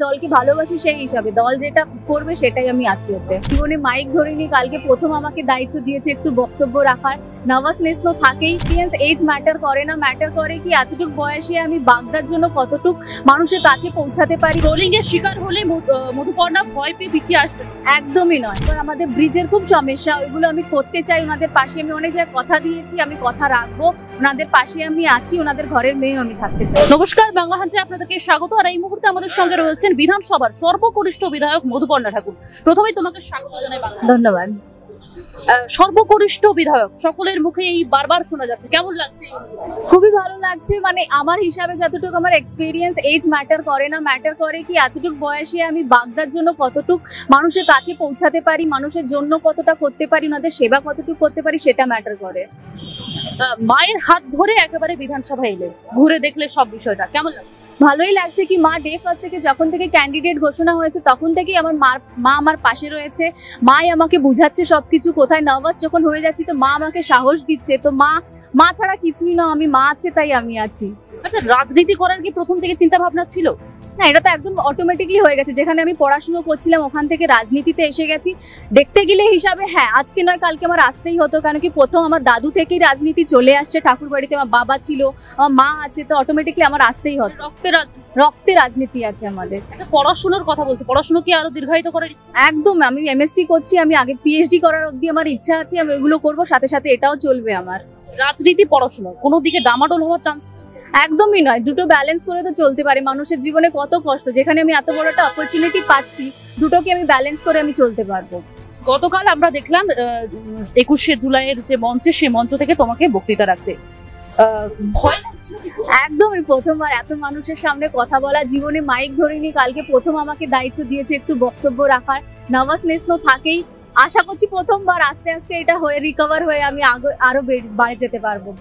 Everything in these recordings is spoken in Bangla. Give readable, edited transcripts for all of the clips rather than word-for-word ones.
দলকে ভালোবাসি সেই হিসাবে দল যেটা করবে সেটাই আমি আছি ওতে। জীবনে মাইক ধরিনি, কালকে প্রথম আমাকে দায়িত্ব দিয়েছে একটু বক্তব্য রাখার। নার্ভাসনেস তো থাকেই। এজ ম্যাটার করে না, ম্যাটার করে কি এতটুকু বয়সে আমি বাগদার জন্য কতটুক মানুষের কাছে পৌঁছাতে পারি। ট্রোলিং এর শিকার হলে মধুপর্ণা ভয় পেয়ে পিছিয়ে আসবে? একদমই নয়। আমাদের ব্রিজের খুব সমস্যা, ওইগুলো আমি করতে চাই। ওনাদের পাশে আমি অনেক জায়গায় কথা দিয়েছি, আমি কথা রাখবো। ওনাদের পাশে আমি আছি, ওনাদের ঘরের মেয়ে আমি থাকতে চাই। নমস্কার, বাংলা হান্টে আপনাদেরকে স্বাগত। আর এই মুহূর্তে আমাদের সঙ্গে রয়েছেন বিধানসভার সর্বকনিষ্ঠ বিধায়ক মধুপর্ণা ঠাকুর। প্রথমেই তোমাকে স্বাগত জানাই। ধন্যবাদ। সর্বকনিষ্ঠ বিধায়ক, সকলের মুখে এই বারবার শোনা যাচ্ছে, কেমন লাগছে? খুবই ভালো লাগছে। মানে আমার হিসাবে যতটুকু আমার এক্সপিরিয়েন্স, এজ ম্যাটার করে না, ম্যাটার করে কি এতটুকু বয়সে আমি বাগদার জন্য কতটুক মানুষের কাছে পৌঁছাতে পারি, মানুষের জন্য কতটা করতে পারি, ওনাদের সেবা কতটুকু করতে পারি, সেটা ম্যাটার করে। মায়ের হাত ধরে একেবারে বিধানসভায় এলে, ঘুরে দেখলে সব বিষয়টা কেমন লাগছে? ভালোই লাগছে কি মা ডে ফার্স্ট থেকে যখন থেকে ক্যান্ডিডেট ঘোষণা হয়েছে তখন থেকেই আমার মা আমার পাশে রয়েছে। মাই আমাকে বুঝাচ্ছে সবকিছু। কোথায় নার্ভাস যখন হয়ে যাচ্ছি তো মা আমাকে সাহস দিচ্ছে। তো মা ছাড়া কিছুই না, আমি মা আছে তাই আমি আছি। আচ্ছা, রাজনীতি করার কি প্রথম থেকে চিন্তা ভাবনা ছিল? না, এটা তো একদম অটোমেটিকলি হয়ে গেছে। যেখানে আমি পড়াশুনো করছিলাম ওখান থেকে রাজনীতিতে এসে গেছি। দেখতে গেলে হিসাবে হ্যাঁ, আজকে নয় কালকে আমার আসতেই হতো। কারণ কি প্রথম আমার দাদু থেকেই রাজনীতি চলে আসছে। ঠাকুর বাড়িতে আমার বাবা ছিল, আমার মা আছে, তো অটোমেটিকলি আমার আসতেই হতো। রক্তে রাজনীতি আছে আমাদের। আচ্ছা, পড়াশোনার কথা বলছো, পড়াশোনা কি আরো দীর্ঘায়িত করার ইচ্ছা? একদম। আমি এমএসসি করছি, আমি আগে পিএইচডি করার অবধি আমার ইচ্ছা আছে। আমি এগুলো করবো, সাথে সাথে এটাও চলবে আমার। রাজনীতি পড়াশোনা কোনো দিকে ডামাডোল হওয়ার চান্স আছে? একদমই নয়। দুটো ব্যালেন্স করে তো চলতে পারে। মানুষের জীবনে কত কষ্ট, যেখানে আমি এত বড় একটা অপরচুনিটি পাচ্ছি, দুটোকে আমি ব্যালেন্স করে আমি চলতে পারবো। গতকাল আমরা দেখলাম 21শে জুলাইয়ের যে মঞ্চে, সে মঞ্চ থেকে তোমাকে বক্তৃতা রাখতে ভয় লাগছিল? একদমই। প্রথমবার এত মানুষের সামনে কথা বলা, জীবনে মাইক ধরিনি, কালকে প্রথম আমাকে দায়িত্ব দিয়েছে একটু বক্তব্য রাখার। নার্ভাসনেস তো থাকেই। আশা করছি প্রথমবার, আস্তে আস্তে এটা হয়ে রিকভার হয়ে আমি আরো বাড়ি যেতে পারবো।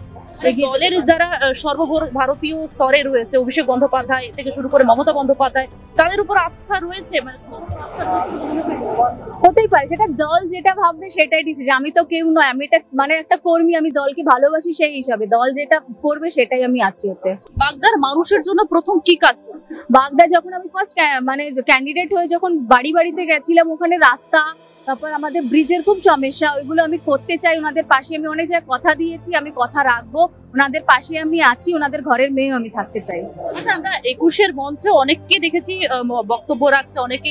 দলের যারা সর্বভারতীয় স্তরে রয়েছে, অভিষেক বন্দ্যোপাধ্যায় থেকে শুরু করে মমতা বন্দ্যোপাধ্যায়, তাদের উপর আস্থা রয়েছে? হতেই পারে, সেটা দল যেটা ভাববে সেটাই ডিসিশন। আমি তো কেউ নয়, আমি এটা মানে একটা কর্মী। আমি দলকে ভালোবাসি সেই হিসাবে দল যেটা করবে সেটাই আমি আছি ওতে। বাগদার মানুষের জন্য প্রথম কি কাজ? বাগদা যখন আমি ফার্স্ট মানে ক্যান্ডিডেট হয়ে যখন বাড়িতে গেছিলাম, ওখানে রাস্তা, তারপর আমাদের ব্রিজের খুব সমস্যা, ওইগুলো আমি করতে চাই। ওনাদের পাশে আমি অনেক জায়গায় কথা দিয়েছি, আমি কথা রাখবো। ওনাদের পাশে আমি আছি, ওনাদের ঘরের মেয়ে আমি থাকতে চাই। আচ্ছা, আমরা 21-এর মঞ্চে অনেককে দেখেছি বক্তব্য রাখতে, অনেকে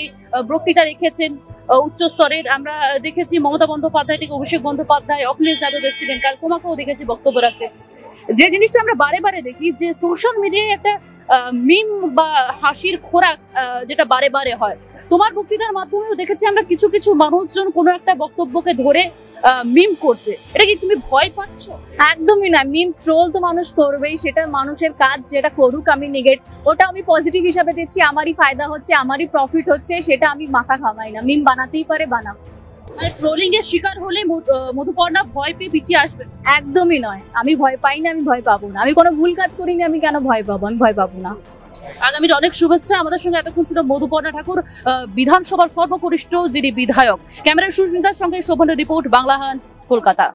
বক্তৃতা রেখেছেন উচ্চ স্তরের। আমরা দেখেছি মমতা বন্দ্যোপাধ্যায় থেকে অভিষেক বন্দ্যোপাধ্যায়, অখিলেশ যাদব এসেছিলেন, কাল তোমাকেও দেখেছি বক্তব্য রাখতে। যে জিনিসটা আমরা বারে বারে দেখি যে সোশ্যাল মিডিয়ায় একটা মিম বা হাসির খোরাক যেটা বারে বারে হয়, তোমার বক্তৃতার মাধ্যমেও দেখেছি আমরা কিছু কিছু মানুষজন কোনো একটা বক্তব্যকে ধরে মিম করছে। এটা কি তুমি ভয় পাচ্ছ? একদমই না। মিম ট্রোল তো মানুষ করবেই, সেটা মানুষের কাজ, যেটা করুক। আমি ওটা আমি পজিটিভ হিসাবে দেখছি। আমারই ফায়দা হচ্ছে, আমারই প্রফিট হচ্ছে, সেটা আমি মাথা ঘামাই না। মিম বানাতেই পারে বানাও। আর ট্রোলিং এর শিকার হলে মধুপর্ণা ভয় পেয়ে পিছিয়ে আসবে? একদমই নয়। আমি ভয় পাই না, আমি ভয় পাবো না। আমি কোনো ভুল কাজ করিনি, আমি কেন ভয় পাবো? আমি ভয় পাবো না। আগামীর অনেক শুভেচ্ছা। আমাদের সঙ্গে এতক্ষণ ছিল মধুপর্ণা ঠাকুর, বিধানসভার সর্বকনিষ্ঠ যিনি বিধায়ক। ক্যামেরায় সুস্মিতার সঙ্গে শোভনের রিপোর্ট, বাংলা হান্ট, কলকাতা।